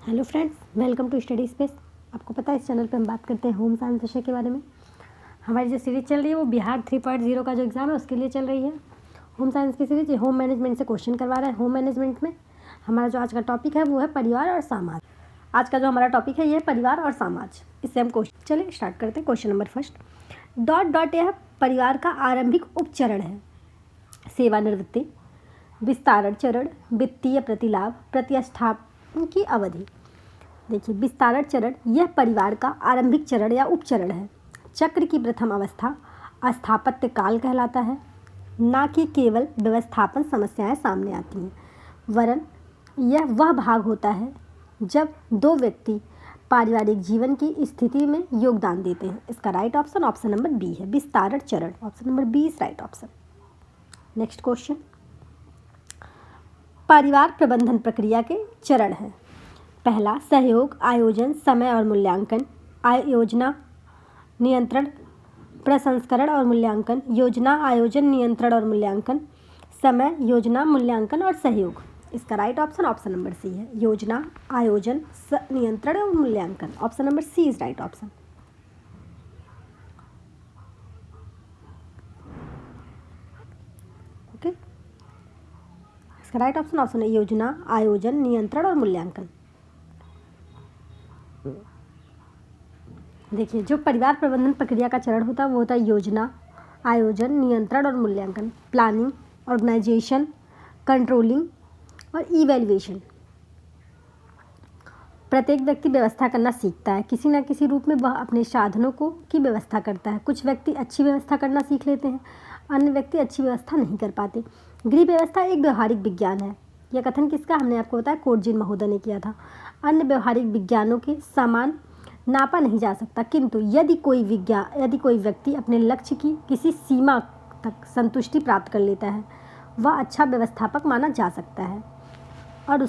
Hello friends, welcome to Study Space. आपको पता है इस चैनल पे हम बात करते हैं होम साइंस विषय के बारे में। हमारी जो सीरीज चल रही है वो बिहार 3.0 का जो एग्ज़ाम है उसके लिए चल रही है। होम साइंस की सीरीज होम मैनेजमेंट से क्वेश्चन करवा रहा है। होम मैनेजमेंट में हमारा जो आज का टॉपिक है वो है परिवार और समाज। आज का जो हमारा टॉपिक है ये है परिवार और समाज। इससे हम क्वेश्चन चलिए स्टार्ट करते हैं। क्वेश्चन नंबर फर्स्ट, डॉट यह परिवार का आरंभिक उपचरण है। सेवानिवृत्ति, विस्तारण चरण, वित्तीय प्रतिलाभ, प्रतिष्ठापन की अवधि। देखिए, विस्तारण चरण यह परिवार का आरंभिक चरण या उपचरण है। चक्र की प्रथम अवस्था स्थापत्य काल कहलाता है, ना कि केवल व्यवस्थापन समस्याएं सामने आती हैं, वरन यह वह भाग होता है जब दो व्यक्ति पारिवारिक जीवन की स्थिति में योगदान देते हैं। इसका right option option number B है, विस्तारण चरण। Option number B is right option. Next question, परिवार प्रबंधन प्रक्रिया के चरण हैं। पहला, सहयोग, आयोजन, समय और मूल्यांकन। आयोजना, नियंत्रण, प्रसंस्करण और मूल्यांकन। योजना, आयोजन, नियंत्रण और मूल्यांकन। समय, योजना, मूल्यांकन और सहयोग। इसका right option option number C है, योजना, आयोजन, नियंत्रण और मूल्यांकन। Option number C is right option. Okay, इसका राइट ऑप्शन ऑप्शन है योजना, आयोजन, नियंत्रण और मूल्यांकन। देखिए, जो परिवार प्रबंधन प्रक्रिया का चरण होता है वो होता है योजना, आयोजन, नियंत्रण और मूल्यांकन। प्लानिंग, ऑर्गेनाइजेशन, कंट्रोलिंग और इवैल्यूएशन। प्रत्येक व्यक्ति व्यवस्था करना सीखता है, किसी न किसी रूप में वह अपने साधनों को की व्यवस्था करता है। कुछ व्यक्ति अच्छी व्यवस्था करना सीख लेते हैं, अन्य व्यक्ति अच्छी व्यवस्था नहीं कर पाते। गृह व्यवस्था एक व्यवहारिक विज्ञान है। यह कथन किसका, हमने आपको बताया कोटजिन महोदय ने किया था। अन्य व्यवहारिक विज्ञानों के समान नापा नहीं जा सकता, किंतु यदि कोई व्यक्ति अपने लक्ष्य की किसी सीमा तक संतुष्टि प्राप्त कर लेता है, वह अच्छा व्यवस्थापक माना जा सकता है और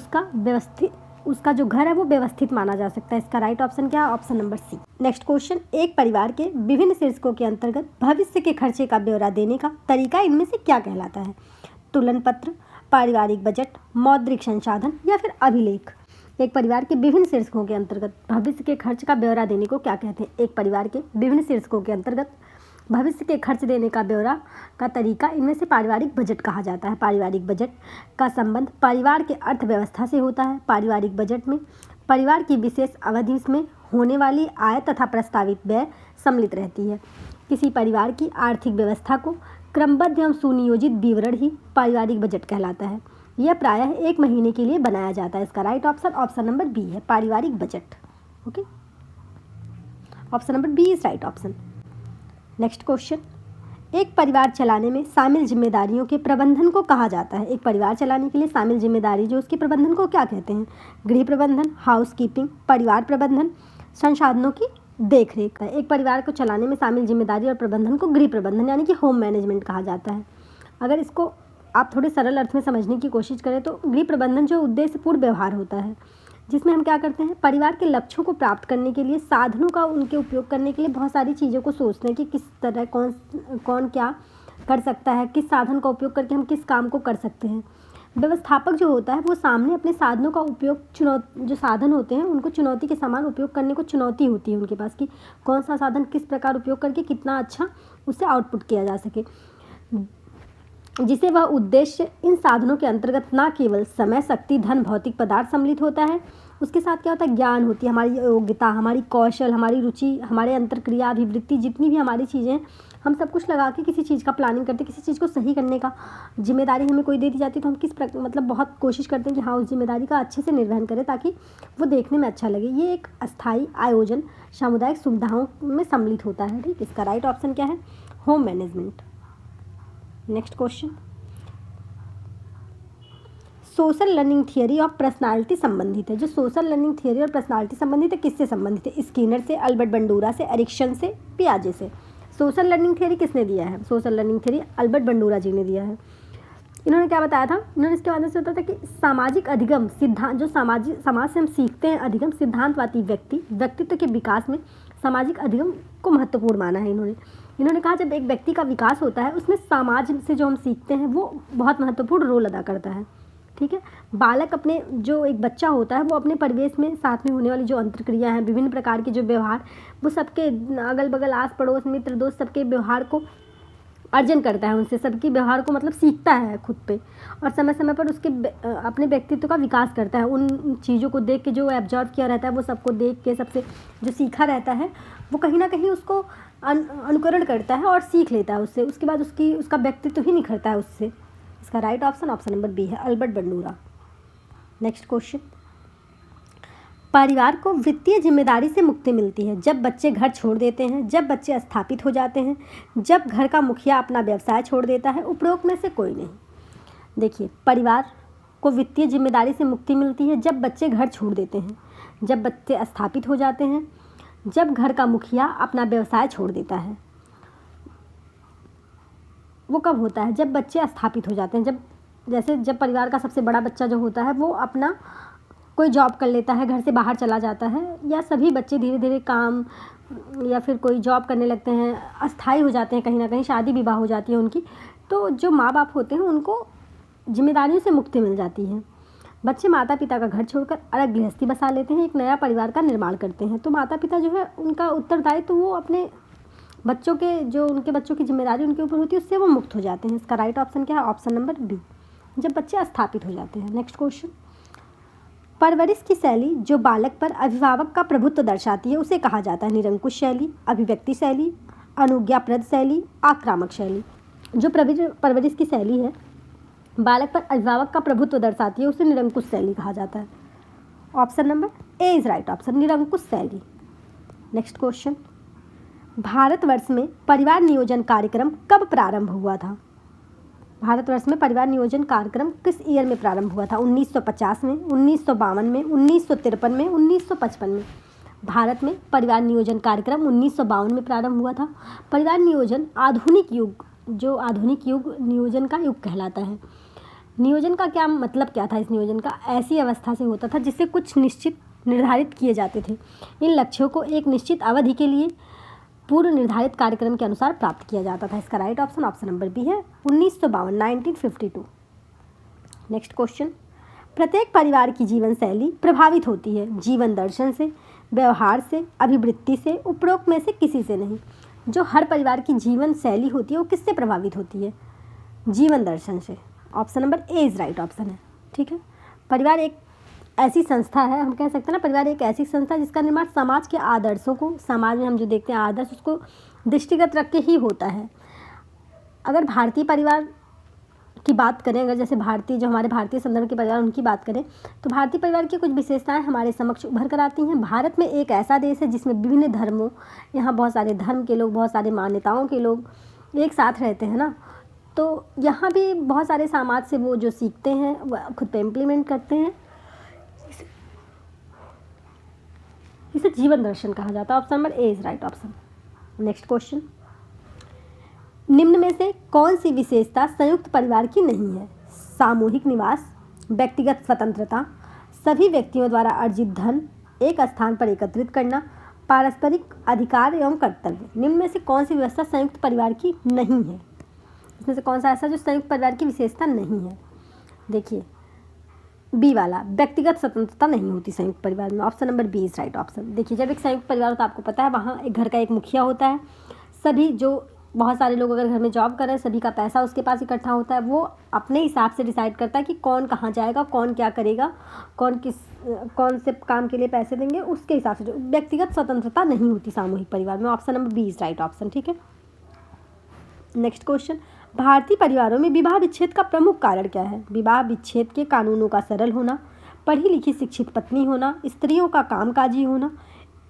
उसका जो घर है वो व्यवस्थित माना जा सकता है। इसका राइट ऑप्शन क्या है, option number C. Next question, एक परिवार के विभिन्न शीर्षकों के अंतर्गत भविष्य के खर्चे का ब्यौरा देने का तरीका इनमें से क्या कहलाता है। तुलन पत्र, पारिवारिक बजट, मौद्रिक संसाधन या फिर अभिलेख। एक परिवार के विभिन्न शीर्षकों के अंतर्गत भविष्य के खर्च का ब्यौरा देने को क्या कहते हैं। एक परिवार के विभिन्न शीर्षकों के अंतर्गत भविष्य के खर्च देने का ब्यौरा का तरीका इनमें से पारिवारिक बजट कहा जाता है। पारिवारिक बजट का संबंध परिवार के अर्थव्यवस्था से होता है। पारिवारिक बजट में परिवार की विशेष अवधि में होने वाली आय तथा प्रस्तावित व्यय सम्मिलित रहती है। किसी परिवार की आर्थिक व्यवस्था को क्रमबद्ध एवं सुनियोजित विवरण ही पारिवारिक बजट कहलाता है। यह प्रायः 1 महीने के लिए बनाया जाता है। इसका right option option number B है, पारिवारिक budget. Okay, option number B is right option. Next question, एक परिवार चलाने में शामिल जिम्मेदारियों के प्रबंधन को कहा जाता है। एक परिवार चलाने के लिए शामिल जिम्मेदारी जो उसके प्रबंधन को क्या कहते हैं। गृह प्रबंधन, हाउसकीपिंग, परिवार प्रबंधन, संसाधनों की देखरेख है। एक परिवार को चलाने में शामिल जिम्मेदारी और प्रबंधन को गृह प्रबंधन यानी कि होम मैनेजमेंट कहा जाता है। अगर इसको आप थोड़े सरल अर्थ में समझने की कोशिश करें तो गृह प्रबंधन जो उद्देश्यपूर्ण व्यवहार होता है, जिसमें हम क्या करते हैं, परिवार के लक्ष्यों को प्राप्त करने के लिए साधनों का उनके उपयोग करने के लिए बहुत सारी चीज़ों को सोचते हैं कि किस तरह कौन क्या कर सकता है, किस साधन का उपयोग करके हम किस काम को कर सकते हैं। व्यवस्थापक जो होता है वो सामने अपने साधनों का उपयोग जो साधन होते हैं उनको चुनौती के समान उपयोग करने को चुनौती होती है उनके पास कि कौन सा साधन किस प्रकार उपयोग करके कितना अच्छा उससे आउटपुट किया जा सके, जिसे वह उद्देश्य इन साधनों के अंतर्गत ना केवल समय, शक्ति, धन, भौतिक पदार्थ सम्मिलित होता है, उसके साथ क्या होता है, ज्ञान होती है, हमारी योग्यता, हमारी कौशल, हमारी रुचि, हमारे अंतर्क्रिया, अभिवृत्ति, जितनी भी हमारी चीज़ें, हम सब कुछ लगा के किसी चीज़ का प्लानिंग करते हैं। किसी चीज़ को सही करने का जिम्मेदारी हमें कोई दे दी जाती है तो हम मतलब बहुत कोशिश करते हैं कि हाँ उस जिम्मेदारी का अच्छे से निर्वहन करें ताकि वो देखने में अच्छा लगे। ये एक अस्थायी आयोजन सामुदायिक सुविधाओं में सम्मिलित होता है। ठीक, इसका राइट ऑप्शन क्या है, home management. Next question, social learning theory और पर्सनालिटी संबंधित है। जो सोशल लर्निंग थियरी और पर्सनालिटी संबंधित है, किससे संबंधित है, स्किनर से, अल्बर्ट बंडूरा से, एरिक्सन से, पियाजे से। सोशल लर्निंग थियरी किसने दिया है, social learning theory Albert Bandura ji ने दिया है। इन्होंने क्या बताया था, इन्होंने इसके माध्यम से बताया था कि सामाजिक अधिगम सिद्धांत, जो समाज से हम सीखते हैं अधिगम, सिद्धांतवादी व्यक्तित्व के विकास में सामाजिक अधिगम को महत्वपूर्ण माना है। इन्होंने कहा जब एक व्यक्ति का विकास होता है उसमें समाज से जो हम सीखते हैं वो बहुत महत्वपूर्ण रोल अदा करता है। ठीक है। बालक अपने जो एक बच्चा होता है वो अपने परिवेश में साथ में होने वाली जो अंतर्क्रिया हैं, विभिन्न प्रकार के जो व्यवहार, वो सबके अगल बगल आस पड़ोस मित्र दोस्त सबके व्यवहार को अर्जन करता है, उनसे सबकी व्यवहार को मतलब सीखता है खुद पे, और समय समय पर उसके अपने व्यक्तित्व का विकास करता है। उन चीज़ों को देख के जो एब्जॉर्व किया रहता है वो सबको देख के सबसे जो सीखा रहता है वो कहीं ना कहीं उसको अनुकरण करता है और सीख लेता है उससे। उसके बाद उसका व्यक्तित्व ही निखरता है उससे। इसका right option option number B है, अल्बर्ट बंडूरा। नेक्स्ट क्वेश्चन, परिवार को वित्तीय जिम्मेदारी से मुक्ति मिलती है जब बच्चे घर छोड़ देते हैं, जब बच्चे स्थापित हो जाते हैं, जब घर का मुखिया अपना व्यवसाय छोड़ देता है, उपरोक्त में से कोई नहीं। देखिए, परिवार को वित्तीय जिम्मेदारी से मुक्ति मिलती है जब बच्चे घर छोड़ देते हैं, जब बच्चे स्थापित हो जाते हैं, जब घर का मुखिया अपना व्यवसाय छोड़ देता है। वो कब होता है? जब बच्चे स्थापित हो जाते हैं, जब परिवार का सबसे बड़ा बच्चा जो होता है वो अपना कोई जॉब कर लेता है, घर से बाहर चला जाता है, या सभी बच्चे धीरे धीरे काम या फिर कोई जॉब करने लगते हैं, अस्थायी हो जाते हैं, कहीं ना कहीं शादी विवाह हो जाती है उनकी, तो जो माँ बाप होते हैं उनको जिम्मेदारियों से मुक्ति मिल जाती है। बच्चे माता पिता का घर छोड़कर अलग गृहस्थी बसा लेते हैं, एक नया परिवार का निर्माण करते हैं। तो माता पिता जो है उनका उत्तरदायित्व तो वो अपने बच्चों के जो उनके बच्चों की जिम्मेदारी उनके ऊपर होती है उससे वो मुक्त हो जाते हैं। इसका राइट ऑप्शन क्या है? ऑप्शन नंबर बी, जब बच्चे स्थापित हो जाते हैं। नेक्स्ट क्वेश्चन, परवरिश की शैली जो बालक पर अभिभावक का प्रभुत्व दर्शाती है उसे कहा जाता है निरंकुश शैली, अभिव्यक्ति शैली, अनुज्ञाप्रद शैली, आक्रामक शैली। जो परवरिश की शैली है बालक पर अभिभावक का प्रभुत्व दर्शाती है उसे निरंकुश शैली कहा जाता है। Option number A is right option, निरंकुश शैली। नेक्स्ट क्वेश्चन, भारतवर्ष में परिवार नियोजन कार्यक्रम कब प्रारंभ हुआ था? भारतवर्ष में परिवार नियोजन कार्यक्रम किस ईयर में प्रारंभ हुआ था? 1950 में, 1952 में, 1953 में, 1955 में। भारत में परिवार नियोजन कार्यक्रम 1952 में प्रारंभ हुआ था। परिवार नियोजन आधुनिक युग नियोजन का युग कहलाता है। नियोजन का क्या मतलब क्या था? इस नियोजन का ऐसी अवस्था से होता था जिससे कुछ निश्चित निर्धारित किए जाते थे। इन लक्ष्यों को एक निश्चित अवधि के लिए पूर्व निर्धारित कार्यक्रम के अनुसार प्राप्त किया जाता था। इसका right option option number B है, 1952, 1952। नेक्स्ट क्वेश्चन, प्रत्येक परिवार की जीवन शैली प्रभावित होती है जीवन दर्शन से, व्यवहार से, अभिवृत्ति से, उपरोक्त में से किसी से नहीं। जो हर परिवार की जीवन शैली होती है वो किससे प्रभावित होती है? जीवन दर्शन से। Option number A is right option है। ठीक है, परिवार एक ऐसी संस्था है, हम कह सकते हैं ना, परिवार एक ऐसी संस्था जिसका निर्माण समाज के आदर्शों को, समाज में हम जो देखते हैं आदर्श, उसको दृष्टिगत रख के ही होता है। अगर भारतीय परिवार की बात करें, अगर जैसे हमारे भारतीय संदर्भ के परिवार उनकी बात करें, तो भारतीय परिवार की कुछ विशेषताएं हमारे समक्ष उभर कर आती हैं। भारत में एक ऐसा देश है जिसमें विभिन्न धर्मों, यहाँ बहुत सारे धर्म के लोग, बहुत सारे मान्यताओं के लोग एक साथ रहते हैं ना, तो यहाँ भी बहुत सारे समाज से वो जो सीखते हैं वह खुद पे इम्प्लीमेंट करते हैं। इसे जीवन दर्शन कहा जाता है। Option number A is right option. Next question, निम्न में से कौन सी विशेषता संयुक्त परिवार की नहीं है? सामूहिक निवास, व्यक्तिगत स्वतंत्रता, सभी व्यक्तियों द्वारा अर्जित धन एक स्थान पर एकत्रित करना, पारस्परिक अधिकार एवं कर्तव्य। निम्न में से कौन सी व्यवस्था संयुक्त परिवार की नहीं है? इसमें से कौन सा ऐसा जो संयुक्त परिवार की विशेषता नहीं है? देखिए, बी वाला, व्यक्तिगत स्वतंत्रता नहीं होती संयुक्त परिवार में। Option number B is right option. देखिए, जब एक संयुक्त परिवार होता है, आपको पता है वहाँ एक घर का एक मुखिया होता है, सभी जो बहुत सारे लोग अगर घर में जॉब कर रहे हैं, सभी का पैसा उसके पास इकट्ठा होता है, वो अपने हिसाब से डिसाइड करता है कि कौन कहाँ जाएगा, कौन क्या करेगा, कौन से काम के लिए पैसे देंगे, उसके हिसाब से। जो व्यक्तिगत स्वतंत्रता नहीं होती सामूहिक परिवार में। Option number B is right option. ठीक है, नेक्स्ट क्वेश्चन, भारतीय परिवारों में विवाह विच्छेद का प्रमुख कारण क्या है? विवाह विच्छेद के कानूनों का सरल होना, पढ़ी लिखी शिक्षित पत्नी होना, स्त्रियों का कामकाजी होना,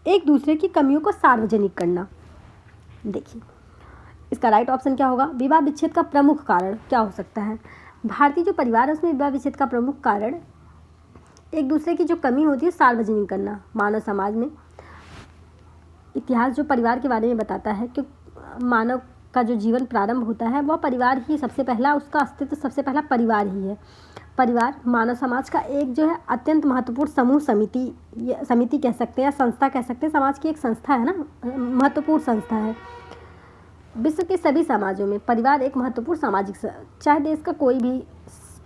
एक दूसरे की कमियों को सार्वजनिक करना। देखिए, इसका राइट ऑप्शन क्या होगा? विवाह विच्छेद का प्रमुख कारण क्या हो सकता है? भारतीय जो परिवार है उसमें विवाह विच्छेद का प्रमुख कारण एक दूसरे की जो कमी होती है सार्वजनिक करना। मानव समाज में इतिहास जो परिवार के बारे में बताता है कि मानव का जो जीवन प्रारंभ होता है वह परिवार ही सबसे पहला, उसका अस्तित्व सबसे पहला परिवार ही है। परिवार मानव समाज का एक जो है अत्यंत महत्वपूर्ण समूह, समिति कह सकते हैं या संस्था कह सकते हैं। समाज की एक संस्था है ना, महत्वपूर्ण संस्था है। विश्व के सभी समाजों में परिवार एक महत्वपूर्ण सामाजिक, चाहे देश का कोई भी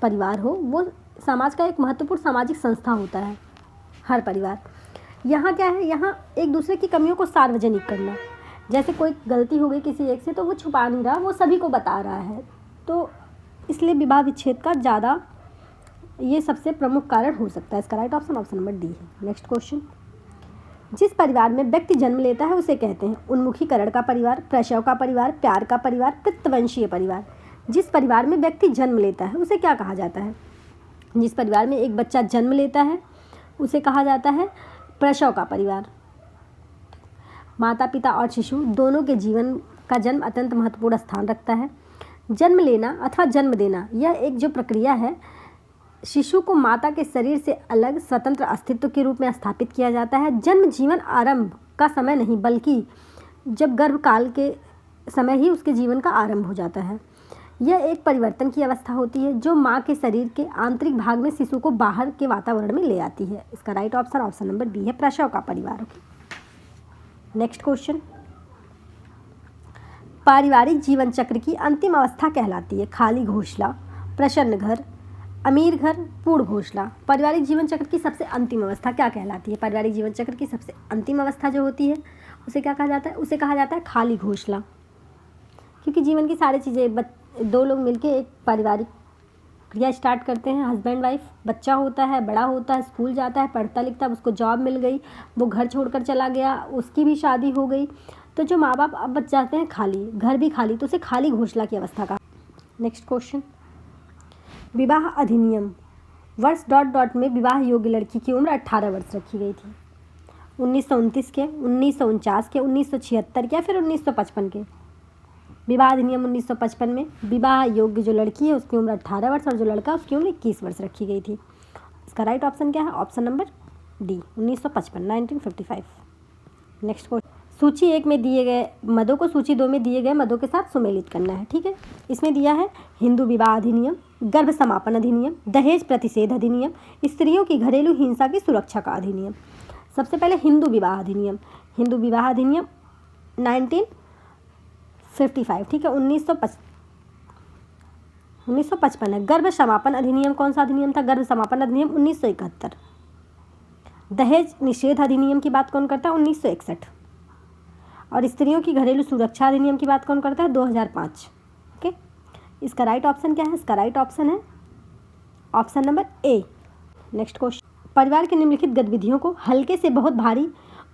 परिवार हो, वो समाज का एक महत्वपूर्ण सामाजिक संस्था होता है हर परिवार। यहाँ क्या है, यहाँ एक दूसरे की कमियों को सार्वजनिक करना, जैसे कोई गलती हो गई किसी एक से तो वो छुपा नहीं रहा, वो सभी को बता रहा है, तो इसलिए विवाह विच्छेद का ज़्यादा ये सबसे प्रमुख कारण हो सकता है। इसका right option option number D है। नेक्स्ट क्वेश्चन, जिस परिवार में व्यक्ति जन्म लेता है उसे कहते हैं उन्मुखीकरण का परिवार, प्रसव का परिवार, प्यार का परिवार, पितृवंशीय परिवार। जिस परिवार में व्यक्ति जन्म लेता है उसे क्या कहा जाता है? जिस परिवार में एक बच्चा जन्म लेता है उसे कहा जाता है प्रसव का परिवार। माता पिता और शिशु दोनों के जीवन का जन्म अत्यंत महत्वपूर्ण स्थान रखता है। जन्म लेना अथवा जन्म देना यह एक जो प्रक्रिया है, शिशु को माता के शरीर से अलग स्वतंत्र अस्तित्व के रूप में स्थापित किया जाता है। जन्म जीवन आरंभ का समय नहीं, बल्कि जब गर्भकाल के समय ही उसके जीवन का आरंभ हो जाता है। यह एक परिवर्तन की अवस्था होती है जो माँ के शरीर के आंतरिक भाग में शिशु को बाहर के वातावरण में ले आती है। इसका right option option number B है, प्रसव का परिवार। नेक्स्ट क्वेश्चन, पारिवारिक जीवन चक्र की अंतिम अवस्था कहलाती है खाली घोंसला, प्रसन्न घर, अमीर घर, पूर्ण घोंसला। पारिवारिक जीवन चक्र की सबसे अंतिम अवस्था क्या कहलाती है? पारिवारिक जीवन चक्र की सबसे अंतिम अवस्था जो होती है उसे क्या कहा जाता है? उसे कहा जाता है खाली घोंसला। क्योंकि जीवन की सारी चीज़ें दो लोग मिलके एक पारिवारिक क्रिया स्टार्ट करते हैं, हस्बैंड वाइफ, बच्चा होता है, बड़ा होता है, स्कूल जाता है, पढ़ता लिखता है, उसको जॉब मिल गई, वो घर छोड़कर चला गया, उसकी भी शादी हो गई, तो जो माँ बाप अब बच जाते हैं खाली, घर भी खाली, तो उसे खाली घोंसला की अवस्था का। नेक्स्ट क्वेश्चन, विवाह अधिनियम वर्ष डॉट डॉट में विवाह योग्य लड़की की उम्र 18 वर्ष रखी गई थी। 1929 के, 1949 के, 1976 के या फिर 1955 के? विवाह अधिनियम 1955 में विवाह योग्य जो लड़की है उसकी उम्र 18 वर्ष और जो लड़का उसकी उम्र 21 वर्ष रखी गई थी। इसका राइट ऑप्शन क्या है? Option number D, 1955। Next question, सूची 1 में दिए गए मदों को सूची 2 में दिए गए मदों के साथ सुमेलित करना है। ठीक है, इसमें दिया है हिंदू विवाह अधिनियम, गर्भ समापन अधिनियम, दहेज प्रतिषेध अधिनियम, स्त्रियों की घरेलू हिंसा की सुरक्षा का अधिनियम। सबसे पहले हिंदू विवाह अधिनियम। हिंदू विवाह अधिनियम 1955, ठीक है, 1955 है। गर्भ समापन अधिनियम कौन सा अधिनियम था? गर्भ समापन अधिनियम 1971। दहेज निषेध अधिनियम की बात कौन करता है? 1961। और स्त्रियों की घरेलू सुरक्षा अधिनियम की बात कौन करता है? 2005। ओके, इसका राइट ऑप्शन क्या है? इसका राइट ऑप्शन है ऑप्शन नंबर ए। नेक्स्ट क्वेश्चन, परिवार की निम्नलिखित गतिविधियों को हल्के से बहुत भारी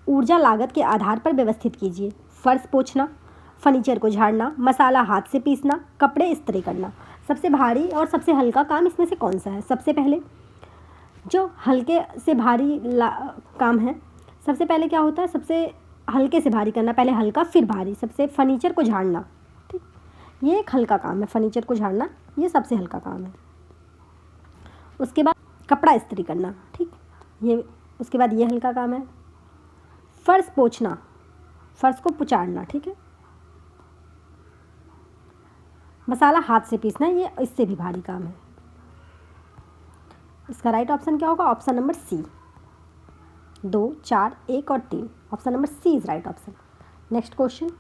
ऊर्जा लागत के आधार पर व्यवस्थित कीजिए। फर्श पोंछना, फर्नीचर को झाड़ना, मसाला हाथ से पीसना, कपड़े इस्त्री करना। सबसे भारी और सबसे हल्का काम इसमें से कौन सा है? सबसे पहले जो हल्के से भारी काम है, सबसे पहले क्या होता है? सबसे हल्के से भारी करना, पहले हल्का फिर भारी। सबसे फर्नीचर को झाड़ना, ठीक, ये एक हल्का काम है, फर्नीचर को झाड़ना ये सबसे हल्का काम है। उसके बाद कपड़ा इस्त्री करना, ठीक, ये उसके बाद ये हल्का काम है। फर्श पोंछना, फर्श को पुचाड़ना, ठीक है। मसाला हाथ से पीसना, ये इससे भी भारी काम है। इसका राइट ऑप्शन क्या होगा? ऑप्शन नंबर सी, 2, 4, 1 और 3। Option number C is right option. Next question,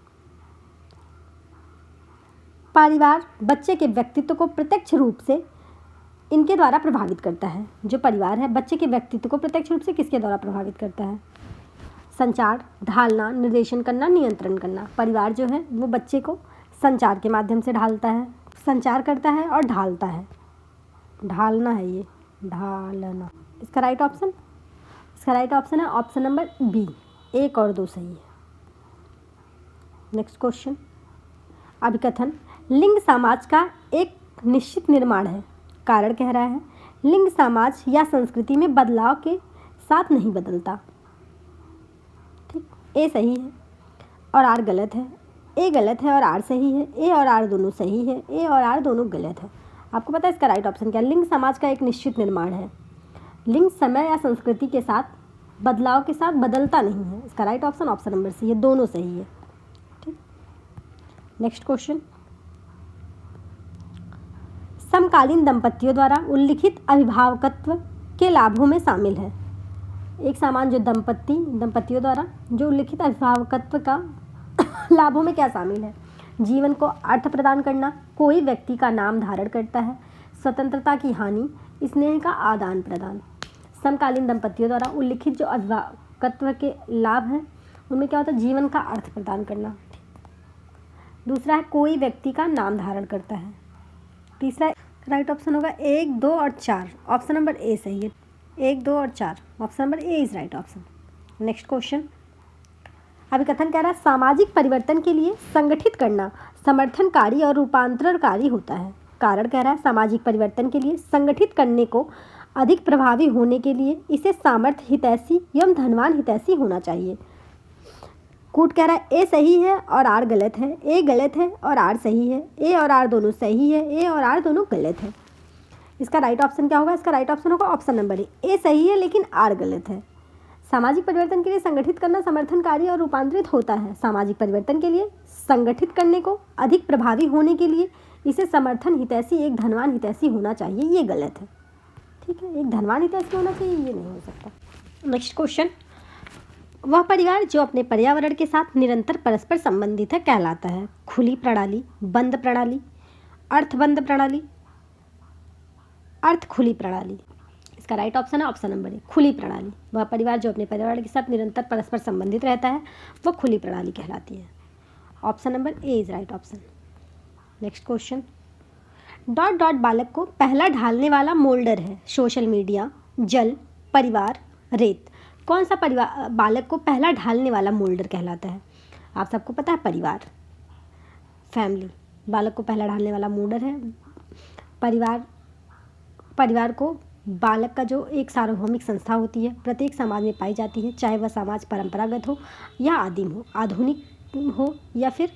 परिवार बच्चे के व्यक्तित्व को प्रत्यक्ष रूप से इनके द्वारा प्रभावित करता है। जो परिवार है बच्चे के व्यक्तित्व को प्रत्यक्ष रूप से किसके द्वारा प्रभावित करता है? संचार, ढालना, निर्देशन करना, नियंत्रण करना। परिवार जो है वो बच्चे को संचार के माध्यम से ढालता है, संचार करता है और ढालता है। ढालना है ये, ढालना। इसका राइट ऑप्शन, इसका राइट ऑप्शन है ऑप्शन नंबर बी, 1 और 2 सही है। नेक्स्ट क्वेश्चन, अभिकथन लिंग समाज का एक निश्चित निर्माण है। कारण कह रहा है लिंग समाज या संस्कृति में बदलाव के साथ नहीं बदलता। ठीक, ए सही है और आर गलत है। ए गलत है और आर सही है। ए और आर दोनों सही है, ए और आर दोनों गलत है। आपको पता है इसका राइट ऑप्शन क्या है? लिंग समाज का एक निश्चित निर्माण है। लिंग समय या संस्कृति के साथ बदलाव के साथ बदलता नहीं है। इसका right option option number C, ये दोनों सही है। ठीक, नेक्स्ट क्वेश्चन, समकालीन दंपतियों द्वारा उल्लिखित अभिभावकत्व के लाभों में शामिल है। एक समान जो दंपतियों द्वारा जो उल्लिखित अभिभावकत्व का लाभों में क्या शामिल है? जीवन को अर्थ प्रदान करना, कोई व्यक्ति का नाम धारण करता है, स्वतंत्रता की हानि, स्नेह का आदान प्रदान। समकालीन दंपतियों द्वारा उल्लिखित जो अविवाहितत्व के लाभ हैं उनमें क्या होता है, जीवन का अर्थ प्रदान करना। दूसरा है कोई व्यक्ति का नाम धारण करता है। तीसरा राइट ऑप्शन होगा 1, 2 और 4। ऑप्शन नंबर ए सही है। 1, 2 और 4, option number A is right option. Next question, अभिकथन कह रहा है सामाजिक परिवर्तन के लिए संगठित करना समर्थनकारी और रूपांतरणकारी होता है। कारण कह रहा है सामाजिक परिवर्तन के लिए संगठित करने को अधिक प्रभावी होने के लिए इसे सामर्थ्य हितैषी एवं धनवान हितैषी होना चाहिए। कूट कह रहा है ए सही है और आर गलत है, ए गलत है और आर सही है, ए और आर दोनों सही है, ए और आर दोनों गलत है। इसका राइट ऑप्शन क्या होगा, इसका राइट ऑप्शन होगा ऑप्शन नंबर ए सही है लेकिन आर गलत है। सामाजिक परिवर्तन के लिए संगठित करना समर्थनकारी और रूपांतरित होता है। सामाजिक परिवर्तन के लिए संगठित करने को अधिक प्रभावी होने के लिए इसे समर्थन हितैषी एक धनवान हितैषी होना चाहिए, ये गलत है। ठीक है, एक धनवान हितैषी होना चाहिए, ये नहीं हो सकता। नेक्स्ट क्वेश्चन, वह परिवार जो अपने पर्यावरण के साथ निरंतर परस्पर संबंधित है कहलाता है। खुली प्रणाली, बंद प्रणाली, अर्थबंद प्रणाली, अर्थ खुली प्रणाली। इसका राइट ऑप्शन है ऑप्शन नंबर ए खुली प्रणाली। वह परिवार जो अपने पर्यावरण के साथ निरंतर परस्पर संबंधित रहता है वह खुली प्रणाली कहलाती है। Option number A is right option. Next question, dot dot बालक को पहला ढालने वाला मोल्डर है। सोशल मीडिया, जल, परिवार, रेत। कौन सा परिवार बालक को पहला ढालने वाला मोल्डर कहलाता है? आप सबको पता है परिवार, फैमिली बालक को पहला ढालने वाला मोल्डर है। परिवार को बालक का जो एक सार्वभौमिक संस्था होती है, प्रत्येक समाज में पाई जाती है, चाहे वह समाज परंपरागत हो या आदिम हो, आधुनिक हो या फिर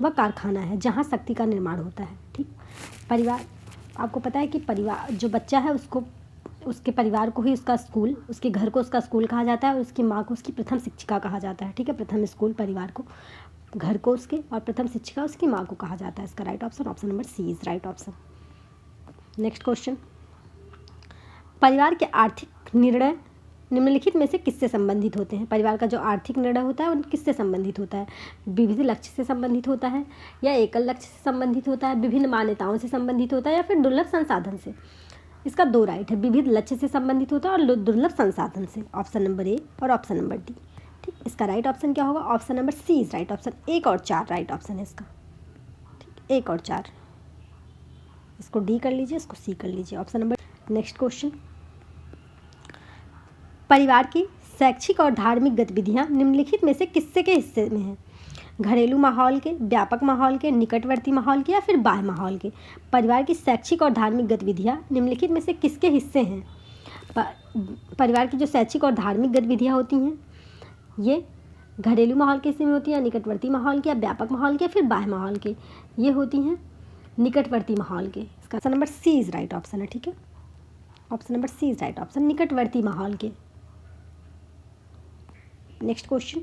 वह कारखाना है जहाँ शक्ति का निर्माण होता है। ठीक, परिवार आपको पता है कि परिवार जो बच्चा है उसको उसके परिवार को ही उसका स्कूल, उसके घर को उसका स्कूल कहा जाता है और उसकी माँ को उसकी प्रथम शिक्षिका कहा जाता है। ठीक है, प्रथम स्कूल परिवार को, घर को उसके, और प्रथम शिक्षिका उसकी माँ को कहा जाता है। इसका right option option number C is right option. Next question, परिवार के आर्थिक निर्णय निम्नलिखित में से किससे संबंधित होते हैं? परिवार का जो आर्थिक निर्णय होता है वो किससे संबंधित होता है? विविध लक्ष्य से संबंधित होता है या एकल लक्ष्य से संबंधित होता है, विभिन्न मान्यताओं से संबंधित होता है या फिर दुर्लभ संसाधन से? इसका दो राइट है, विविध लक्ष्य से संबंधित होता है और दुर्लभ संसाधन से। ऑप्शन नंबर ए और ऑप्शन नंबर डी। ठीक, इसका राइट ऑप्शन क्या होगा? Option number C is right option. 1 और 4 राइट ऑप्शन है इसका। ठीक, 1 और 4, इसको डी कर लीजिए, इसको सी कर लीजिए, ऑप्शन नंबर। नेक्स्ट क्वेश्चन, परिवार की शैक्षिक और धार्मिक गतिविधियां निम्नलिखित में से किससे के हिस्से में हैं? घरेलू माहौल के, व्यापक माहौल के, निकटवर्ती माहौल के या फिर बाह्य माहौल के? परिवार की शैक्षिक और धार्मिक गतिविधियां निम्नलिखित में से किसके हिस्से हैं? परिवार की जो शैक्षिक और धार्मिक गतिविधियां होती हैं ये घरेलू माहौल के हिस्से में होती हैं, निकटवर्ती माहौल के या व्यापक माहौल के या फिर बाह्य माहौल के? ये होती हैं निकटवर्ती माहौल के। इसका option number C is right option है। ठीक है, option number C is right option, निकटवर्ती माहौल के। नेक्स्ट क्वेश्चन,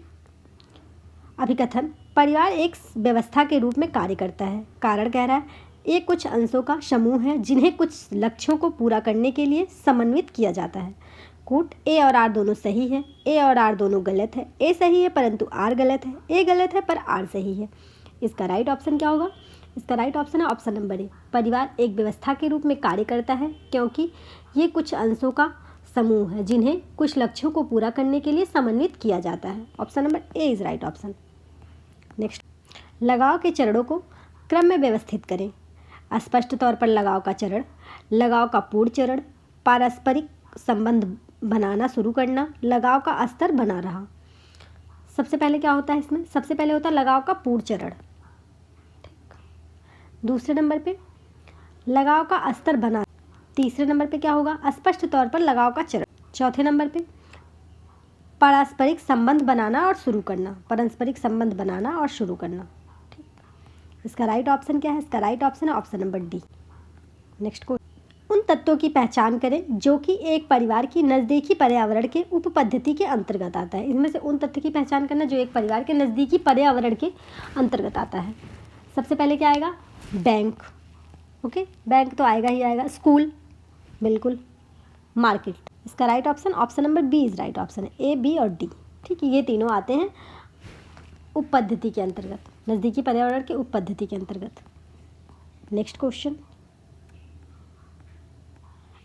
अभिकथन परिवार एक व्यवस्था के रूप में कार्य करता है। कारण कह रहा है ये कुछ अंशों का समूह है जिन्हें कुछ लक्ष्यों को पूरा करने के लिए समन्वित किया जाता है। कूट ए और आर दोनों सही है, ए और आर दोनों गलत है, ए सही है परंतु आर गलत है, ए गलत है पर आर सही है। इसका राइट ऑप्शन क्या होगा? इसका राइट ऑप्शन है ऑप्शन नंबर ए, परिवार एक व्यवस्था के रूप में कार्य करता है क्योंकि ये कुछ अंशों का समूह है जिन्हें कुछ लक्ष्यों को पूरा करने के लिए समन्वित किया जाता है। Option number A is right option. Next, लगाव के चरणों को क्रम में व्यवस्थित करें। स्पष्ट तौर पर लगाव का चरण, लगाव का पूर्ण चरण, पारस्परिक संबंध बनाना शुरू करना, लगाव का स्तर बना रहा। सबसे पहले क्या होता है इसमें? सबसे पहले होता है लगाव का पूर्ण चरण। दूसरे नंबर पे लगाव का स्तर बना। तीसरे नंबर पे क्या होगा? स्पष्ट तौर पर लगाव का चरण। चौथे नंबर पे पारस्परिक संबंध बनाना और शुरू करना, पारस्परिक संबंध बनाना और शुरू करना। ठीक, इसका राइट ऑप्शन क्या है? इसका राइट ऑप्शन है option number D. Next question, उन तत्वों की पहचान करें जो कि एक परिवार की नज़दीकी पर्यावरण के उप पद्धति के अंतर्गत आता है। इसमें से उन तत्व की पहचान करना जो एक परिवार के नज़दीकी पर्यावरण के अंतर्गत आता है। सबसे पहले क्या आएगा? बैंक। ओके, बैंक तो आएगा ही आएगा। स्कूल, बिल्कुल। मार्केट। इसका right option option number B is right option है, ए, बी और डी। ठीक है, ये तीनों आते हैं उप पद्धति के अंतर्गत, नज़दीकी पर्यावरण के उप पद्धति के अंतर्गत। नेक्स्ट क्वेश्चन,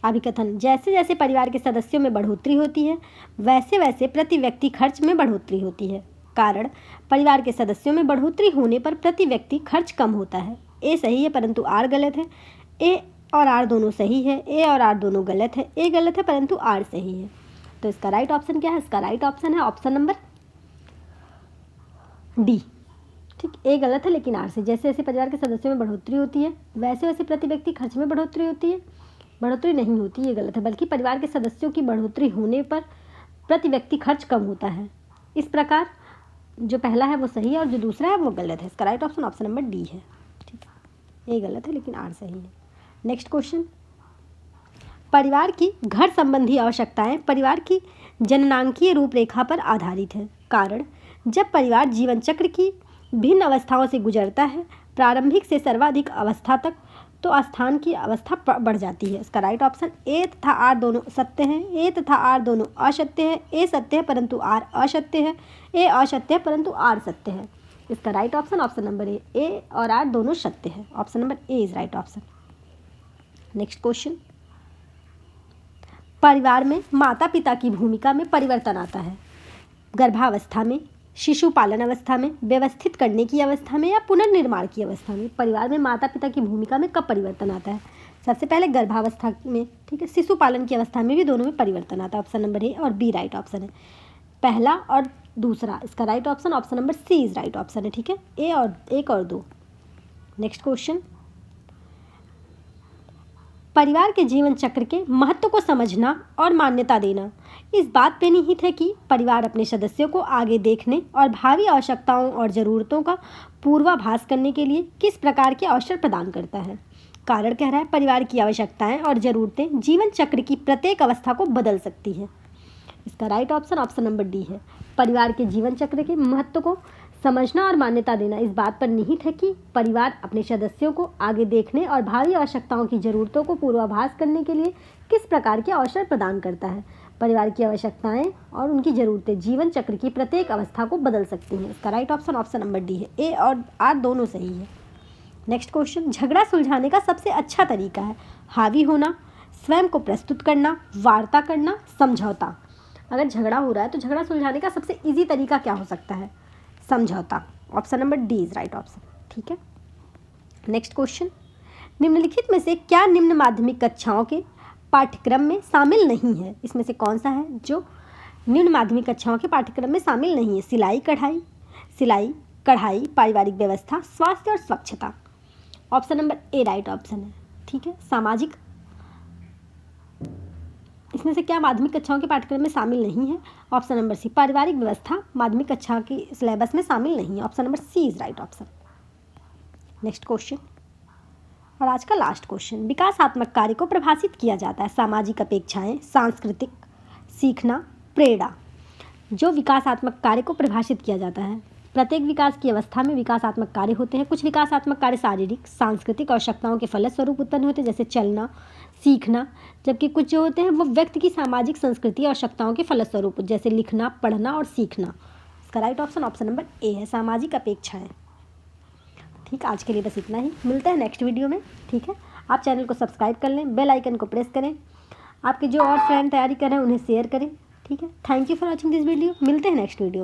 अभिकथन, जैसे जैसे परिवार के सदस्यों में बढ़ोतरी होती है वैसे वैसे प्रति व्यक्ति खर्च में बढ़ोतरी होती है। कारण, परिवार के सदस्यों में बढ़ोतरी होने पर प्रति व्यक्ति खर्च कम होता है। ए सही है परंतु आर गलत है। ए और आर दोनों सही है, ए और आर दोनों गलत है। ए गलत है परंतु आर सही है। तो इसका राइट ऑप्शन क्या है? इसका राइट ऑप्शन है ऑप्शन नंबर डी। ठीक, ए गलत है लेकिन आर से। जैसे जैसे परिवार के सदस्यों में बढ़ोतरी होती है वैसे वैसे प्रति व्यक्ति खर्च में बढ़ोतरी होती है। बढ़ोतरी नहीं होती, ये गलत है, बल्कि परिवार के सदस्यों की बढ़ोतरी होने पर प्रति व्यक्ति खर्च कम होता है। इस प्रकार जो पहला है वो सही है और जो दूसरा है वो गलत है। इसका right option option number D है। ठीक है, ए गलत है लेकिन आर सही है। नेक्स्ट क्वेश्चन, परिवार की घर संबंधी आवश्यकताएं परिवार की जननांकीय रूपरेखा पर आधारित है। कारण, जब परिवार जीवन चक्र की भिन्न अवस्थाओं से गुजरता है, प्रारंभिक से सर्वाधिक अवस्था तक, तो स्थान की अवस्था बढ़ जाती है। इसका राइट ऑप्शन ए तथा आर दोनों सत्य हैं। ए तथा आर दोनों असत्य हैं। ए सत्य है परंतु आर असत्य है। ए असत्य है परंतु आर सत्य है। इसका right option option number A. A और आर दोनों सत्य है। Option number A is right option. Next question, परिवार में माता पिता की भूमिका में परिवर्तन आता है। गर्भावस्था में, शिशु पालन अवस्था में, व्यवस्थित करने की अवस्था में या पुनर्निर्माण की अवस्था में परिवार में माता पिता की भूमिका में कब परिवर्तन आता है? सबसे पहले गर्भावस्था में, ठीक है। शिशु पालन की अवस्था में भी दोनों में परिवर्तन आता है। ऑप्शन नंबर ए और बी राइट ऑप्शन है, पहला और दूसरा। इसका right option option number C is right option है। ठीक है, ए और एक और दो। नेक्स्ट क्वेश्चन, परिवार के जीवन चक्र के महत्व को समझना और मान्यता देना इस बात पे निहित है कि परिवार अपने सदस्यों को आगे देखने और भावी आवश्यकताओं और ज़रूरतों का पूर्वाभास करने के लिए किस प्रकार के अवसर प्रदान करता है। कारण कह रहा है परिवार की आवश्यकताएं और ज़रूरतें जीवन चक्र की प्रत्येक अवस्था को बदल सकती है। इसका right option option number D है। परिवार के जीवन चक्र के महत्व को समझना और मान्यता देना इस बात पर निहित है कि परिवार अपने सदस्यों को आगे देखने और भावी आवश्यकताओं की ज़रूरतों को पूर्वाभास करने के लिए किस प्रकार के अवसर प्रदान करता है। परिवार की आवश्यकताएं और उनकी ज़रूरतें जीवन चक्र की प्रत्येक अवस्था को बदल सकती हैं। इसका right option option number D है। ए और आर दोनों सही है। नेक्स्ट क्वेश्चन, झगड़ा सुलझाने का सबसे अच्छा तरीका है हावी होना, स्वयं को प्रस्तुत करना, वार्ता करना, समझौता। अगर झगड़ा हो रहा है तो झगड़ा सुलझाने का सबसे ईजी तरीका क्या हो सकता है? समझौता। Option number D is right option. ठीक है, नेक्स्ट क्वेश्चन, निम्नलिखित में से क्या निम्न माध्यमिक कक्षाओं के पाठ्यक्रम में शामिल नहीं है? इसमें से कौन सा है जो निम्न माध्यमिक कक्षाओं के पाठ्यक्रम में शामिल नहीं है? सिलाई कढ़ाई, पारिवारिक व्यवस्था, स्वास्थ्य और स्वच्छता। ऑप्शन नंबर ए राइट ऑप्शन है। ठीक है, सामाजिक, इसमें से क्या माध्यमिक कक्षाओं के पाठ्यक्रम में शामिल नहीं है? ऑप्शन नंबर सी, पारिवारिक व्यवस्था माध्यमिक कक्षा की सिलेबस में शामिल नहीं है। Option number C is right option. Next question और आज का लास्ट क्वेश्चन, विकासात्मक कार्य को परिभाषित किया जाता है सामाजिक अपेक्षाएं, सांस्कृतिक, सीखना, प्रेरणा। जो विकासात्मक कार्य को परिभाषित किया जाता है, प्रत्येक विकास की अवस्था में विकासात्मक कार्य होते हैं। कुछ विकासात्मक कार्य शारीरिक, सांस्कृतिक आवश्यकताओं के फलस्वरूप उत्पन्न होते हैं, जैसे चलना, सीखना, जबकि कुछ जो होते हैं वो व्यक्ति की सामाजिक संस्कृति आवश्यकताओं के फलस्वरूप, जैसे लिखना, पढ़ना और सीखना। इसका राइट ऑप्शन ऑप्शन नंबर ए है, सामाजिक अपेक्षाएं। ठीक, आज के लिए बस इतना ही, मिलते हैं नेक्स्ट वीडियो में। ठीक है, आप चैनल को सब्सक्राइब कर लें, बेल आइकन को प्रेस करें, आपके जो और फ्रेंड तैयारी कर रहे हैं उन्हें शेयर करें। ठीक है, thank you for watching this video. मिलते हैं नेक्स्ट वीडियो।